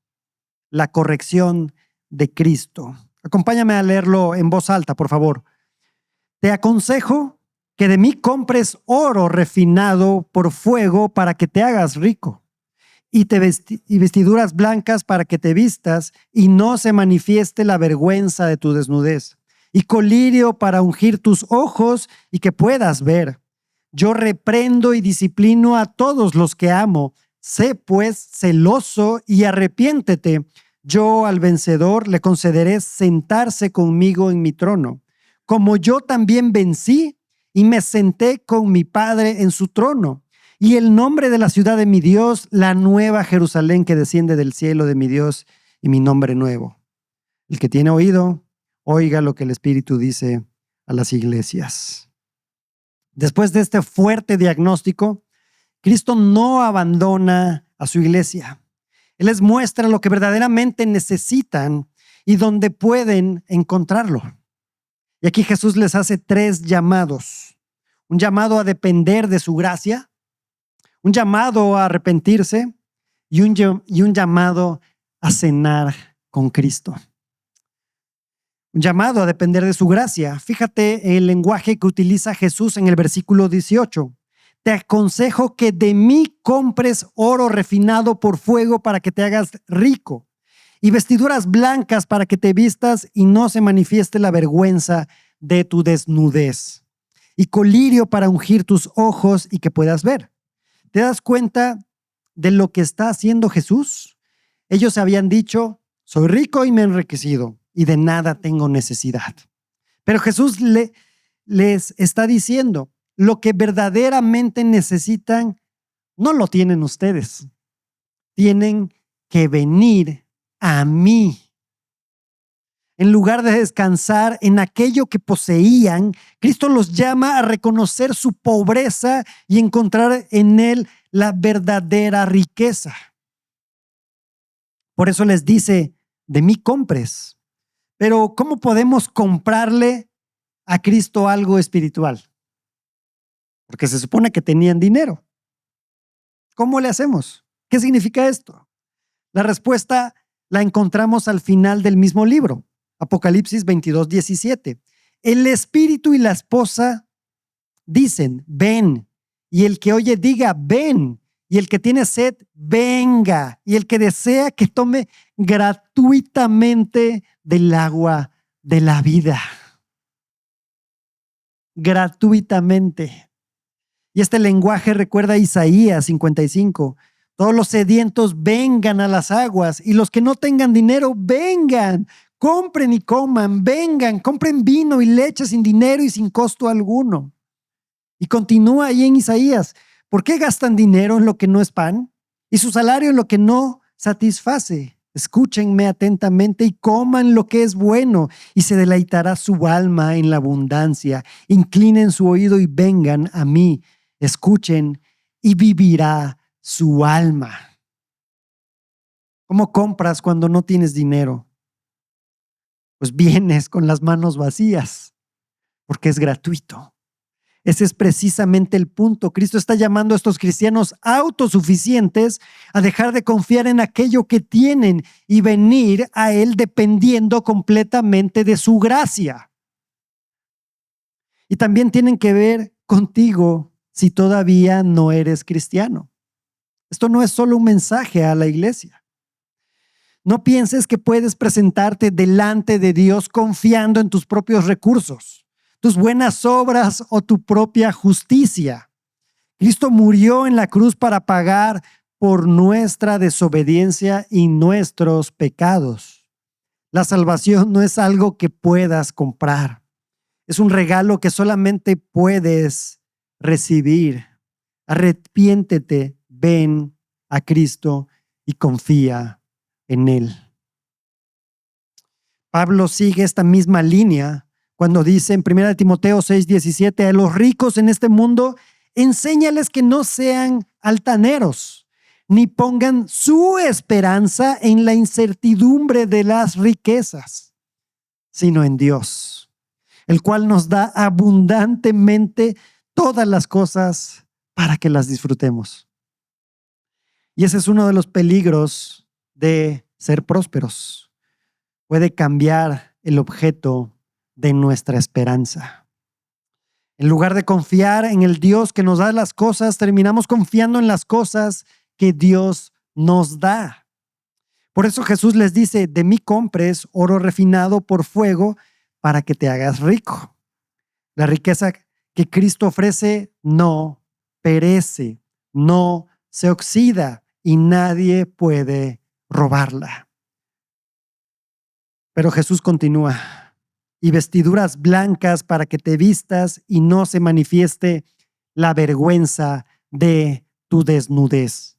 La corrección de Cristo. Acompáñame a leerlo en voz alta, por favor. Te aconsejo que de mí compres oro refinado por fuego para que te hagas rico, y vestiduras blancas para que te vistas y no se manifieste la vergüenza de tu desnudez, y colirio para ungir tus ojos y que puedas ver. Yo reprendo y disciplino a todos los que amo. Sé pues celoso y arrepiéntete. Yo al vencedor le concederé sentarse conmigo en mi trono, como yo también vencí y me senté con mi Padre en su trono. Y el nombre de la ciudad de mi Dios, la nueva Jerusalén que desciende del cielo de mi Dios, y mi nombre nuevo. El que tiene oído, oiga lo que el Espíritu dice a las iglesias. Después de este fuerte diagnóstico, Cristo no abandona a su iglesia. Él les muestra lo que verdaderamente necesitan y dónde pueden encontrarlo. Y aquí Jesús les hace 3 llamados. Un llamado a depender de su gracia, un llamado a arrepentirse y un llamado a cenar con Cristo. Un llamado a depender de su gracia. Fíjate el lenguaje que utiliza Jesús en el versículo 18. Te aconsejo que de mí compres oro refinado por fuego para que te hagas rico, y vestiduras blancas para que te vistas y no se manifieste la vergüenza de tu desnudez, y colirio para ungir tus ojos y que puedas ver. ¿Te das cuenta de lo que está haciendo Jesús? Ellos habían dicho, soy rico y me he enriquecido y de nada tengo necesidad. Pero Jesús les está diciendo, lo que verdaderamente necesitan no lo tienen ustedes. Tienen que venir a mí. En lugar de descansar en aquello que poseían, Cristo los llama a reconocer su pobreza y encontrar en Él la verdadera riqueza. Por eso les dice, de mí compres. Pero ¿cómo podemos comprarle a Cristo algo espiritual? Porque se supone que tenían dinero. ¿Cómo le hacemos? ¿Qué significa esto? La respuesta la encontramos al final del mismo libro, Apocalipsis 22:17. El espíritu y la esposa dicen, ven. Y el que oye diga, ven. Y el que tiene sed, venga. Y el que desea que tome gratuitamente del agua de la vida. Gratuitamente. Y este lenguaje recuerda a Isaías 55. Todos los sedientos vengan a las aguas, y los que no tengan dinero, vengan. Compren y coman, vengan, compren vino y leche sin dinero y sin costo alguno. Y continúa ahí en Isaías. ¿Por qué gastan dinero en lo que no es pan y su salario en lo que no satisface? Escúchenme atentamente y coman lo que es bueno, y se deleitará su alma en la abundancia. Inclinen su oído y vengan a mí. Escuchen y vivirá su alma. ¿Cómo compras cuando no tienes dinero? Pues vienes con las manos vacías, porque es gratuito. Ese es precisamente el punto. Cristo está llamando a estos cristianos autosuficientes a dejar de confiar en aquello que tienen y venir a Él dependiendo completamente de su gracia. Y también tienen que ver contigo si todavía no eres cristiano. Esto no es solo un mensaje a la iglesia. No pienses que puedes presentarte delante de Dios confiando en tus propios recursos, tus buenas obras o tu propia justicia. Cristo murió en la cruz para pagar por nuestra desobediencia y nuestros pecados. La salvación no es algo que puedas comprar. Es un regalo que solamente puedes recibir. Arrepiéntete, ven a Cristo y confía en Él. Pablo sigue esta misma línea cuando dice en 1 Timoteo 6:17, a los ricos en este mundo, enséñales que no sean altaneros, ni pongan su esperanza en la incertidumbre de las riquezas, sino en Dios, el cual nos da abundantemente todas las cosas para que las disfrutemos. Y ese es uno de los peligros de ser prósperos. Puede cambiar el objeto de nuestra esperanza. En lugar de confiar en el Dios que nos da las cosas, terminamos confiando en las cosas que Dios nos da. Por eso Jesús les dice, de mí compres oro refinado por fuego para que te hagas rico. La riqueza que Cristo ofrece no perece, no se oxida y nadie puede robarla. Pero Jesús continúa, y vestiduras blancas para que te vistas y no se manifieste la vergüenza de tu desnudez.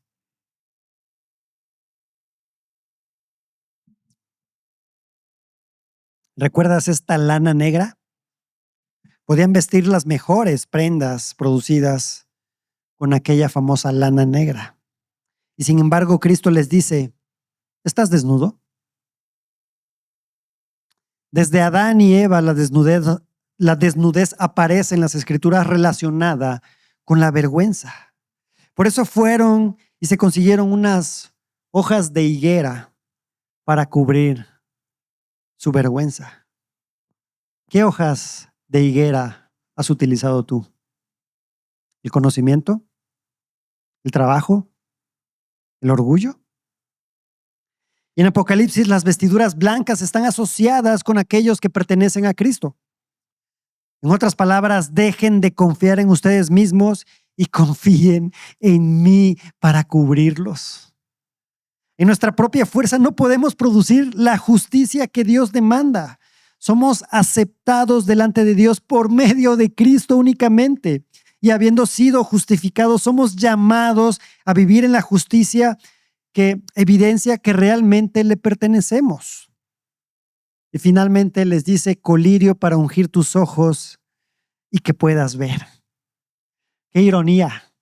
¿Recuerdas esta lana negra? Podían vestir las mejores prendas producidas con aquella famosa lana negra. Y sin embargo, Cristo les dice, ¿estás desnudo? Desde Adán y Eva, la desnudez aparece en las Escrituras relacionada con la vergüenza. Por eso fueron y se consiguieron unas hojas de higuera para cubrir su vergüenza. ¿Qué hojas de higuera has utilizado tú? ¿El conocimiento? ¿El trabajo? ¿El orgullo? Y en Apocalipsis las vestiduras blancas están asociadas con aquellos que pertenecen a Cristo. En otras palabras, dejen de confiar en ustedes mismos y confíen en mí para cubrirlos. En nuestra propia fuerza no podemos producir la justicia que Dios demanda. Somos aceptados delante de Dios por medio de Cristo únicamente. Y habiendo sido justificados, somos llamados a vivir en la justicia que evidencia que realmente le pertenecemos. Y finalmente les dice, colirio para ungir tus ojos y que puedas ver. Qué ironía.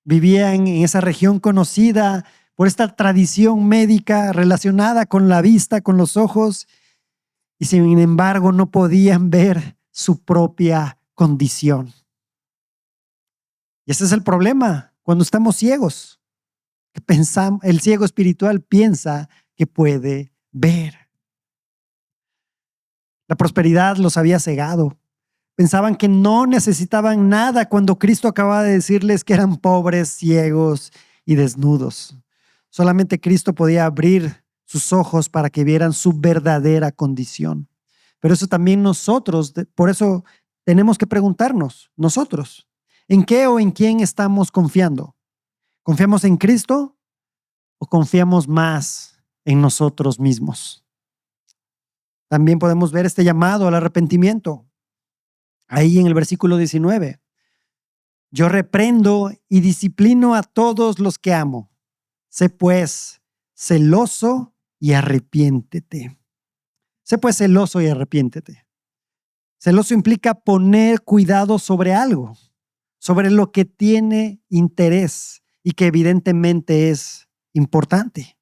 Vivían en esa región conocida por esta tradición médica relacionada con la vista, con los ojos, y sin embargo no podían ver su propia condición. Y ese es el problema cuando estamos ciegos. Que pensamos, el ciego espiritual piensa que puede ver. La prosperidad los había cegado. Pensaban que no necesitaban nada cuando Cristo acababa de decirles que eran pobres, ciegos y desnudos. Solamente Cristo podía abrir sus ojos para que vieran su verdadera condición. Pero eso también nosotros, por eso tenemos que preguntarnos, nosotros, ¿en qué o en quién estamos confiando? ¿Confiamos en Cristo o confiamos más en nosotros mismos? También podemos ver este llamado al arrepentimiento. Ahí en el versículo 19. Yo reprendo y disciplino a todos los que amo. Sé pues celoso y arrepiéntete. Sé pues celoso y arrepiéntete. Celoso implica poner cuidado sobre algo, sobre lo que tiene interés y que evidentemente es importante.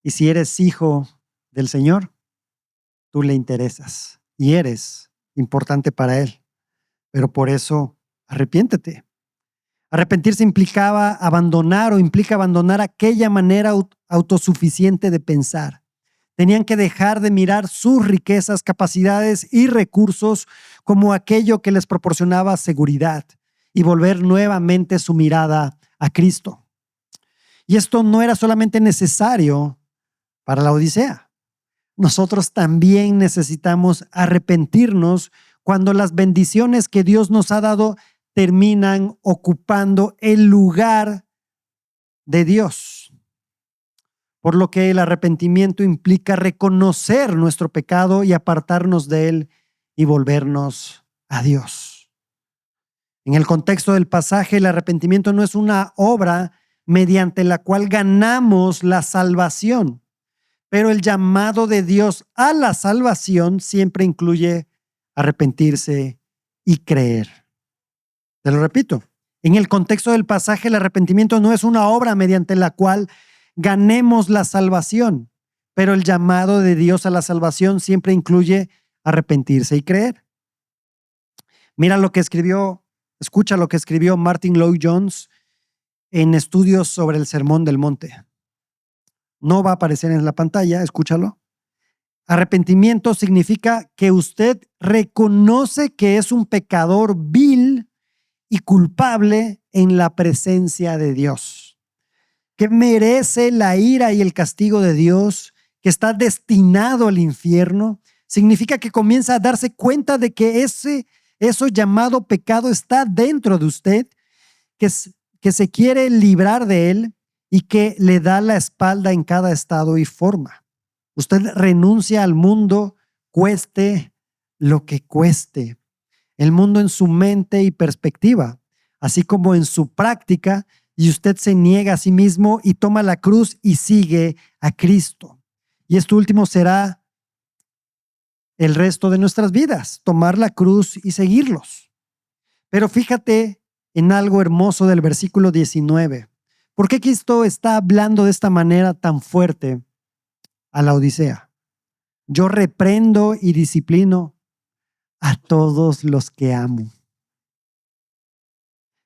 Y si eres hijo del Señor, tú le interesas y eres importante para él. Pero por eso, arrepiéntete. Arrepentirse implica abandonar aquella manera autosuficiente de pensar. Tenían que dejar de mirar sus riquezas, capacidades y recursos como aquello que les proporcionaba seguridad y volver nuevamente su mirada a Cristo. Y esto no era solamente necesario para la Odisea. Nosotros también necesitamos arrepentirnos cuando las bendiciones que Dios nos ha dado terminan ocupando el lugar de Dios. Por lo que el arrepentimiento implica reconocer nuestro pecado y apartarnos de él y volvernos a Dios. En el contexto del pasaje, el arrepentimiento no es una obra mediante la cual ganamos la salvación, pero el llamado de Dios a la salvación siempre incluye arrepentirse y creer. Te lo repito, en el contexto del pasaje, el arrepentimiento no es una obra mediante la cual ganemos la salvación, pero el llamado de Dios a la salvación siempre incluye arrepentirse y creer. Escucha lo que escribió Martin Lloyd-Jones en Estudios sobre el Sermón del Monte. No va a aparecer en la pantalla, escúchalo. Arrepentimiento significa que usted reconoce que es un pecador vil y culpable en la presencia de Dios, que merece la ira y el castigo de Dios, que está destinado al infierno. Significa que comienza a darse cuenta de que eso llamado pecado está dentro de usted, que se quiere librar de él y que le da la espalda en cada estado y forma. Usted renuncia al mundo, cueste lo que cueste. El mundo en su mente y perspectiva, así como en su práctica, y usted se niega a sí mismo y toma la cruz y sigue a Cristo. Y esto último será el resto de nuestras vidas, tomar la cruz y seguirlos. Pero fíjate en algo hermoso del versículo 19. ¿Por qué Cristo está hablando de esta manera tan fuerte a la Odisea? Yo reprendo y disciplino a todos los que amo.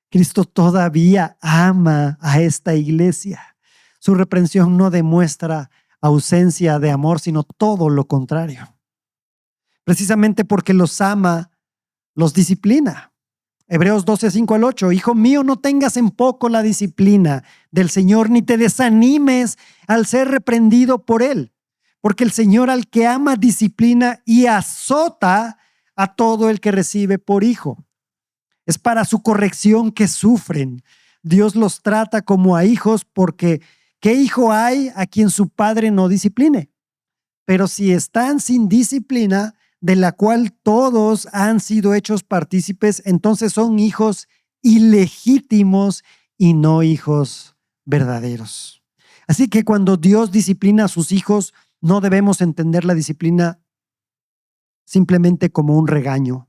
Cristo todavía ama a esta iglesia. Su reprensión no demuestra ausencia de amor, sino todo lo contrario. Precisamente porque los ama, los disciplina. Hebreos 12, 5 al 8. Hijo mío, no tengas en poco la disciplina del Señor, ni te desanimes al ser reprendido por Él. Porque el Señor al que ama disciplina y azota a todo el que recibe por hijo. Es para su corrección que sufren. Dios los trata como a hijos porque ¿qué hijo hay a quien su padre no discipline? Pero si están sin disciplina, de la cual todos han sido hechos partícipes, entonces son hijos ilegítimos y no hijos verdaderos. Así que cuando Dios disciplina a sus hijos, no debemos entender la disciplina simplemente como un regaño.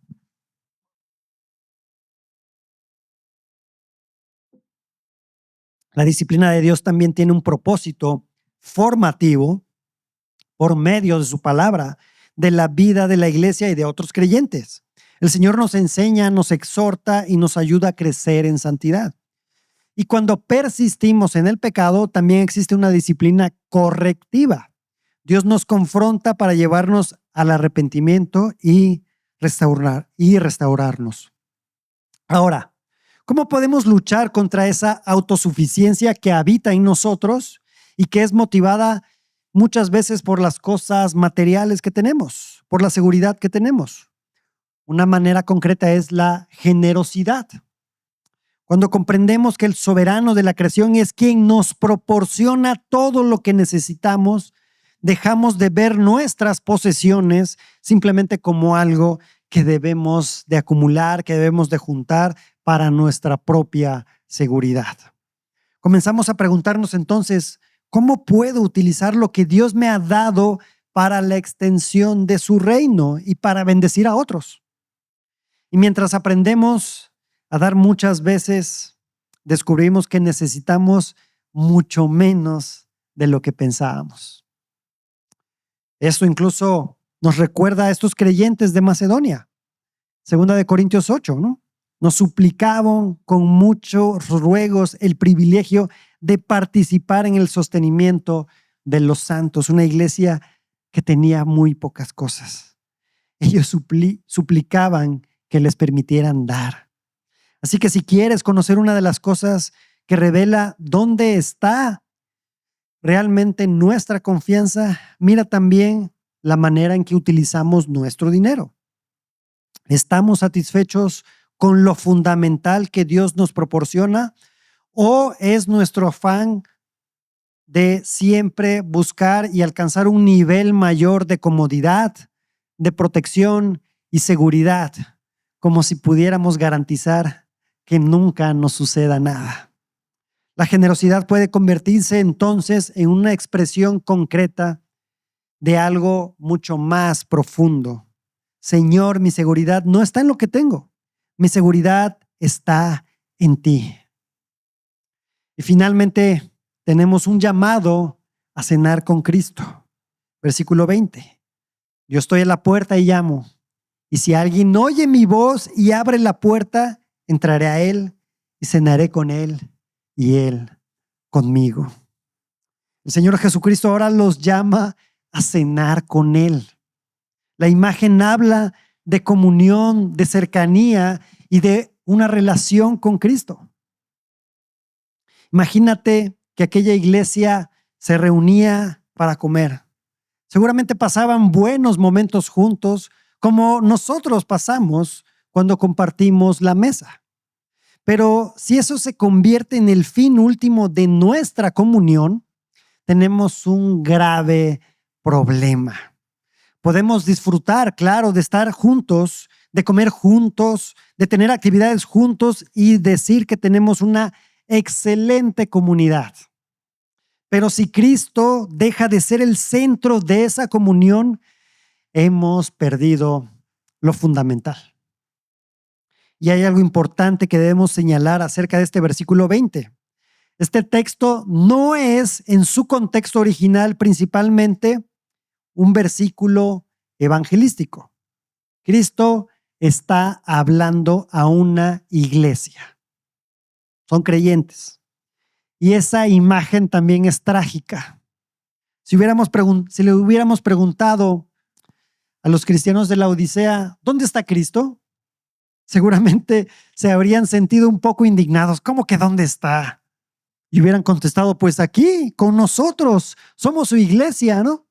La disciplina de Dios también tiene un propósito formativo por medio de su palabra, de la vida de la iglesia y de otros creyentes. El Señor nos enseña, nos exhorta y nos ayuda a crecer en santidad. Y cuando persistimos en el pecado, también existe una disciplina correctiva. Dios nos confronta para llevarnos al arrepentimiento y restaurarnos. Ahora, ¿cómo podemos luchar contra esa autosuficiencia que habita en nosotros y que es motivada muchas veces por las cosas materiales que tenemos, por la seguridad que tenemos? Una manera concreta es la generosidad. Cuando comprendemos que el soberano de la creación es quien nos proporciona todo lo que necesitamos, dejamos de ver nuestras posesiones simplemente como algo que debemos de acumular, que debemos de juntar para nuestra propia seguridad. Comenzamos a preguntarnos entonces, ¿cómo puedo utilizar lo que Dios me ha dado para la extensión de su reino y para bendecir a otros? Y mientras aprendemos a dar, muchas veces descubrimos que necesitamos mucho menos de lo que pensábamos. Esto incluso nos recuerda a estos creyentes de Macedonia. Segunda de Corintios 8, ¿no? Nos suplicaban con muchos ruegos el privilegio de participar en el sostenimiento de los santos, una iglesia que tenía muy pocas cosas. Ellos suplicaban que les permitieran dar. Así que si quieres conocer una de las cosas que revela dónde está realmente nuestra confianza, mira también la manera en que utilizamos nuestro dinero. ¿Estamos satisfechos con lo fundamental que Dios nos proporciona o es nuestro afán de siempre buscar y alcanzar un nivel mayor de comodidad, de protección y seguridad, como si pudiéramos garantizar que nunca nos suceda nada? La generosidad puede convertirse entonces en una expresión concreta de algo mucho más profundo. Señor, mi seguridad no está en lo que tengo. Mi seguridad está en ti. Y finalmente tenemos un llamado a cenar con Cristo. Versículo 20. Yo estoy a la puerta y llamo. Y si alguien oye mi voz y abre la puerta, entraré a él y cenaré con él y él conmigo. El Señor Jesucristo ahora los llama a cenar con él. La imagen habla de comunión, de cercanía y de una relación con Cristo. Imagínate que aquella iglesia se reunía para comer. Seguramente pasaban buenos momentos juntos, como nosotros pasamos cuando compartimos la mesa. Pero si eso se convierte en el fin último de nuestra comunión, tenemos un grave problema. Podemos disfrutar, claro, de estar juntos, de comer juntos, de tener actividades juntos y decir que tenemos una excelente comunidad. Pero si Cristo deja de ser el centro de esa comunión, hemos perdido lo fundamental. Y hay algo importante que debemos señalar acerca de este versículo 20. Este texto no es en su contexto original principalmente un versículo evangelístico. Cristo está hablando a una iglesia. Son creyentes. Y esa imagen también es trágica. Si le hubiéramos preguntado a los cristianos de la Odisea, ¿dónde está Cristo? Seguramente se habrían sentido un poco indignados. ¿Cómo que dónde está? Y hubieran contestado, pues aquí, con nosotros, somos su iglesia, ¿no?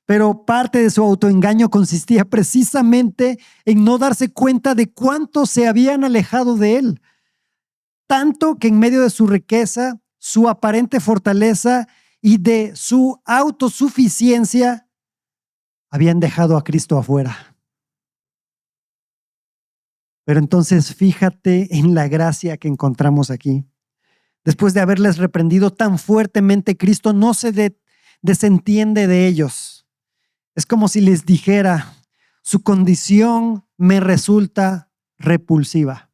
Pero parte de su autoengaño consistía precisamente en no darse cuenta de cuánto se habían alejado de él. Tanto que en medio de su riqueza, su aparente fortaleza y de su autosuficiencia, habían dejado a Cristo afuera. Pero entonces fíjate en la gracia que encontramos aquí. Después de haberles reprendido tan fuertemente, Cristo no se desentiende de ellos. Es como si les dijera, su condición me resulta repulsiva,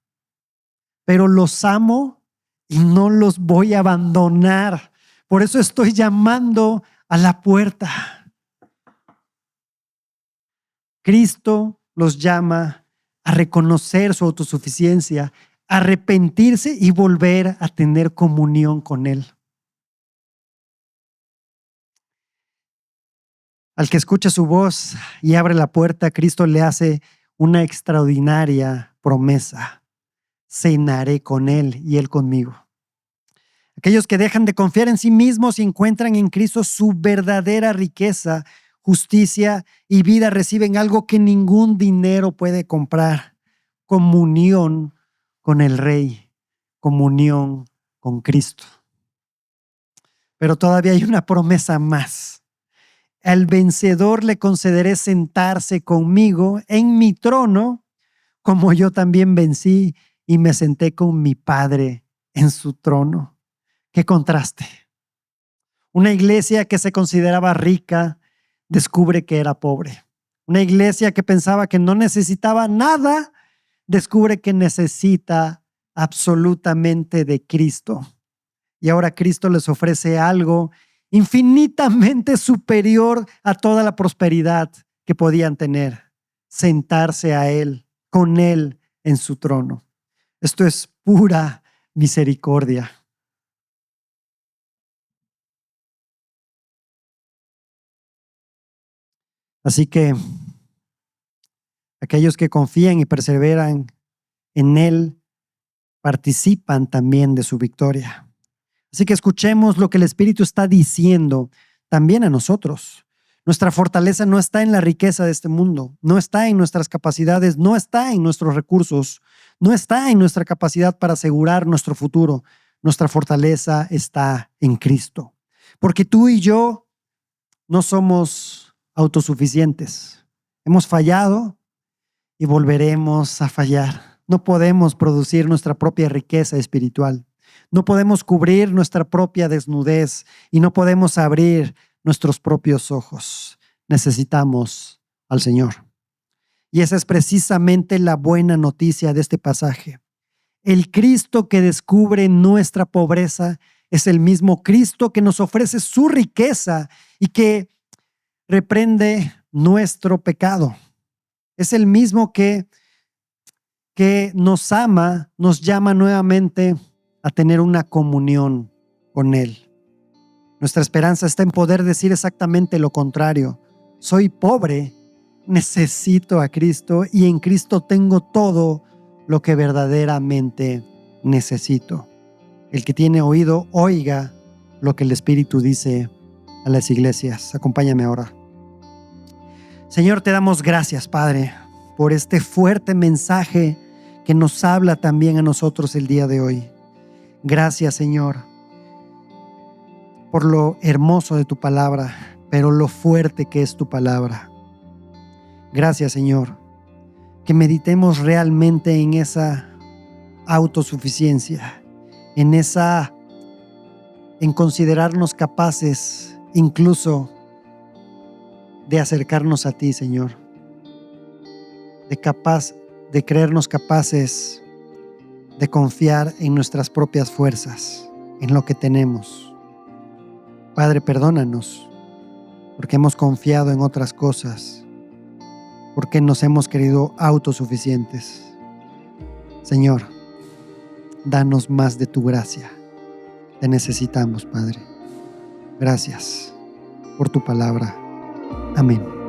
pero los amo y no los voy a abandonar. Por eso estoy llamando a la puerta. Cristo los llama a reconocer su autosuficiencia, a arrepentirse y volver a tener comunión con Él. Al que escucha su voz y abre la puerta, Cristo le hace una extraordinaria promesa. Cenaré con Él y Él conmigo. Aquellos que dejan de confiar en sí mismos y encuentran en Cristo su verdadera riqueza, justicia y vida, reciben algo que ningún dinero puede comprar: comunión con el Rey, comunión con Cristo. Pero todavía hay una promesa más. Al vencedor le concederé sentarse conmigo en mi trono, como yo también vencí y me senté con mi Padre en su trono. ¡Qué contraste! Una iglesia que se consideraba rica descubre que era pobre. Una iglesia que pensaba que no necesitaba nada descubre que necesita absolutamente de Cristo. Y ahora Cristo les ofrece algo infinitamente superior a toda la prosperidad que podían tener: sentarse a Él con Él en su trono. Esto es pura misericordia. Así que aquellos que confían y perseveran en Él participan también de su victoria. Así que escuchemos lo que el Espíritu está diciendo también a nosotros. Nuestra fortaleza no está en la riqueza de este mundo, no está en nuestras capacidades, no está en nuestros recursos, no está en nuestra capacidad para asegurar nuestro futuro. Nuestra fortaleza está en Cristo. Porque tú y yo no somos autosuficientes. Hemos fallado y volveremos a fallar. No podemos producir nuestra propia riqueza espiritual. No podemos cubrir nuestra propia desnudez y no podemos abrir nuestros propios ojos. Necesitamos al Señor. Y esa es precisamente la buena noticia de este pasaje. El Cristo que descubre nuestra pobreza es el mismo Cristo que nos ofrece su riqueza y que reprende nuestro pecado. Es el mismo que nos ama, nos llama nuevamente a tener una comunión con Él. Nuestra esperanza está en poder decir exactamente lo contrario. Soy pobre, necesito a Cristo y en Cristo tengo todo lo que verdaderamente necesito. El que tiene oído, oiga lo que el Espíritu dice a las iglesias. Acompáñame ahora. Señor, te damos gracias, Padre, por este fuerte mensaje que nos habla también a nosotros el día de hoy. Gracias, Señor, por lo hermoso de tu palabra, pero lo fuerte que es tu palabra. Gracias, Señor, que meditemos realmente en esa autosuficiencia, en considerarnos capaces incluso de acercarnos a ti, Señor, de creernos capaces de confiar en nuestras propias fuerzas, en lo que tenemos. Padre, perdónanos porque hemos confiado en otras cosas, porque nos hemos creído autosuficientes. Señor, danos más de tu gracia. Te necesitamos, Padre. Gracias por tu palabra. Amén.